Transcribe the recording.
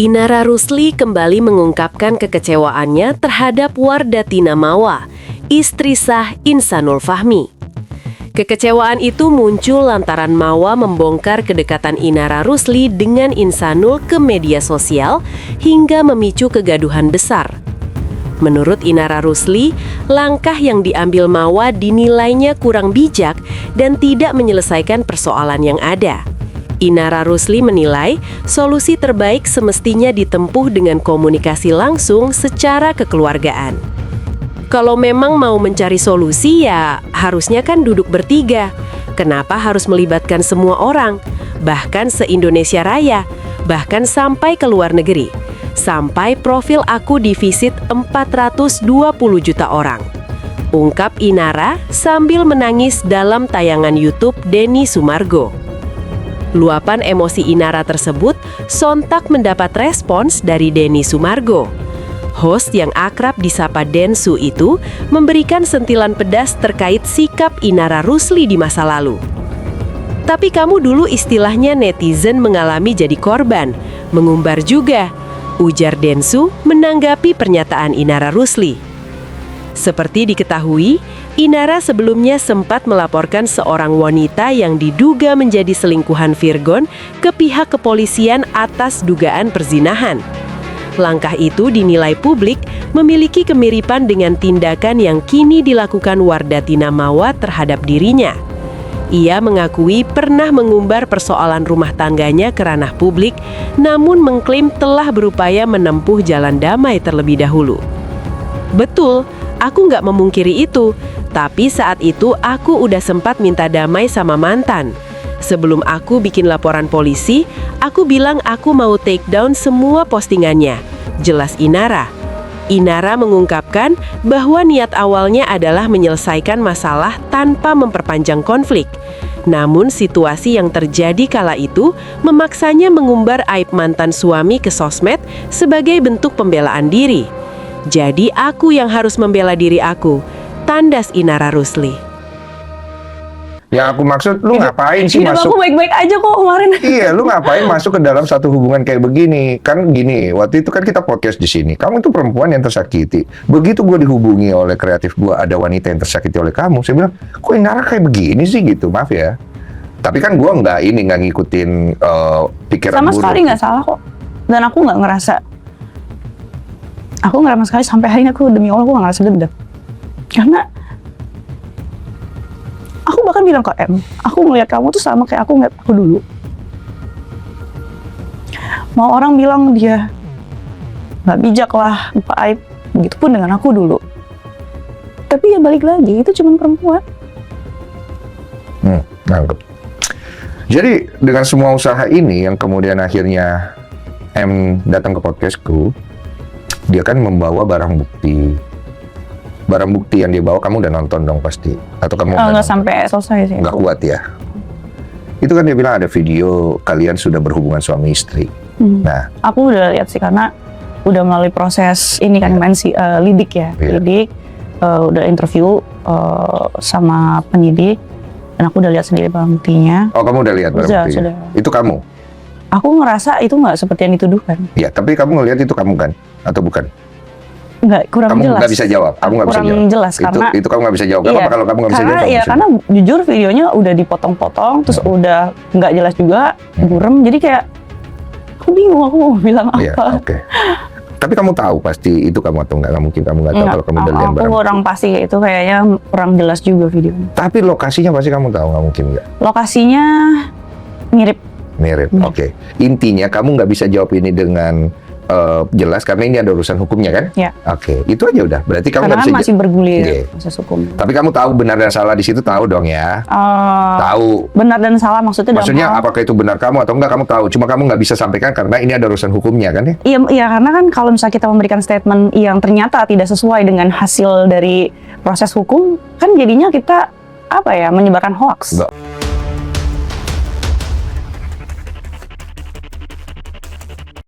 Inara Rusli kembali mengungkapkan kekecewaannya terhadap Wardatina Mawa, istri sah Insanul Fahmi. Kekecewaan itu muncul lantaran Mawa membongkar kedekatan Inara Rusli dengan Insanul ke media sosial hingga memicu kegaduhan besar. Menurut Inara Rusli, langkah yang diambil Mawa dinilainya kurang bijak dan tidak menyelesaikan persoalan yang ada. Inara Rusli menilai solusi terbaik semestinya ditempuh dengan komunikasi langsung secara kekeluargaan. Kalau memang mau mencari solusi ya harusnya kan duduk bertiga. Kenapa harus melibatkan semua orang? Bahkan se-Indonesia Raya, bahkan sampai ke luar negeri. Sampai profil aku divisit 420 juta orang. Ungkap Inara sambil menangis dalam tayangan YouTube Denny Sumargo. Luapan emosi Inara tersebut sontak mendapat respons dari Denny Sumargo. Host yang akrab disapa Densu itu memberikan sentilan pedas terkait sikap Inara Rusli di masa lalu. Tapi kamu dulu istilahnya netizen mengalami jadi korban, mengumbar juga, ujar Densu menanggapi pernyataan Inara Rusli. Seperti diketahui, Inara sebelumnya sempat melaporkan seorang wanita yang diduga menjadi selingkuhan Virgon ke pihak kepolisian atas dugaan perzinahan. Langkah itu dinilai publik memiliki kemiripan dengan tindakan yang kini dilakukan Wardatina Mawa terhadap dirinya. Ia mengakui pernah mengumbar persoalan rumah tangganya ke ranah publik, namun mengklaim telah berupaya menempuh jalan damai terlebih dahulu. Betul, aku nggak memungkiri itu, tapi saat itu aku udah sempat minta damai sama mantan. Sebelum aku bikin laporan polisi, aku bilang aku mau take down semua postingannya. Jelas Inara. Inara mengungkapkan bahwa niat awalnya adalah menyelesaikan masalah tanpa memperpanjang konflik. Namun situasi yang terjadi kala itu memaksanya mengumbar aib mantan suami ke sosmed sebagai bentuk pembelaan diri. Jadi aku yang harus membela diri aku, tandas Inara Rusli. Yang aku maksud, lu ngapain sih masuk? Aku baik-baik aja kok kemarin. Iya, lu ngapain masuk ke dalam satu hubungan kayak begini? Kan gini, waktu itu kan kita podcast di sini. Kamu itu perempuan yang tersakiti. Begitu gue dihubungi oleh kreatif gue, ada wanita yang tersakiti oleh kamu. Saya bilang, kok Inara kayak begini sih gitu? Maaf ya. Tapi kan gue nggak ngikutin pikiran sama buruk. Sama sekali nggak salah kok. Dan aku nggak ngerasa. Aku nggak sama sekali sampai hari ini aku demi Allah aku nggak ngerasa dendam. Karena aku bahkan bilang ke M, aku ngeliat kamu tuh sama kayak aku ngeliat aku dulu. Mau orang bilang dia nggak bijak lah, lupa aib, begitupun dengan aku dulu. Tapi ya balik lagi, itu cuma perempuan. Nangkep. Jadi dengan semua usaha ini yang kemudian akhirnya M datang ke podcastku, dia kan membawa barang bukti. Barang bukti yang dia bawa kamu udah nonton dong pasti, atau kamu nggak sampai selesai sih. Nggak kuat ya. Itu kan dia bilang ada video kalian sudah berhubungan suami istri. Nah, aku udah lihat sih karena udah melalui proses ini kan lidik ya, lidik, udah interview sama penyidik, dan aku udah lihat sendiri barang buktinya. Oh, kamu udah lihat barang buktinya? Sudah. Itu kamu? Aku ngerasa itu nggak seperti yang dituduhkan. Ya, tapi kamu ngelihat itu kamu kan, atau bukan? Nggak, kurang kamu jelas. Kamu nggak bisa jawab. Kamu nggak bisa jawab. Kurang jelas karena itu kamu nggak bisa jawab. Iya, apa kalau kamu nggak bisa jawab? Iya, karena jujur videonya udah dipotong-potong, terus udah nggak jelas juga, burem. Jadi kayak aku bingung aku mau bilang apa. Iya, oke. Tapi kamu tahu pasti itu kamu atau nggak? Nggak mungkin kamu nggak tahu kalau kamu udah lihat barang. Aku kurang pasti itu kayaknya kurang jelas juga videonya. Tapi lokasinya pasti kamu tahu, nggak mungkin nggak? Lokasinya mirip. Mirip, oke. Intinya kamu nggak bisa jawab ini dengan jelas karena ini ada urusan hukumnya kan? Ya. Oke, itu aja udah. Berarti kamu nggak bisa. Masih bergulir proses hukum. Tapi kamu tahu benar dan salah di situ tahu dong ya? Tahu. Benar dan salah maksudnya? Maksudnya apakah itu benar kamu atau enggak kamu tahu? Cuma kamu nggak bisa sampaikan karena ini ada urusan hukumnya kan ya? Iya, karena kan kalau misalnya kita memberikan statement yang ternyata tidak sesuai dengan hasil dari proses hukum, kan jadinya kita menyebarkan hoax. Enggak.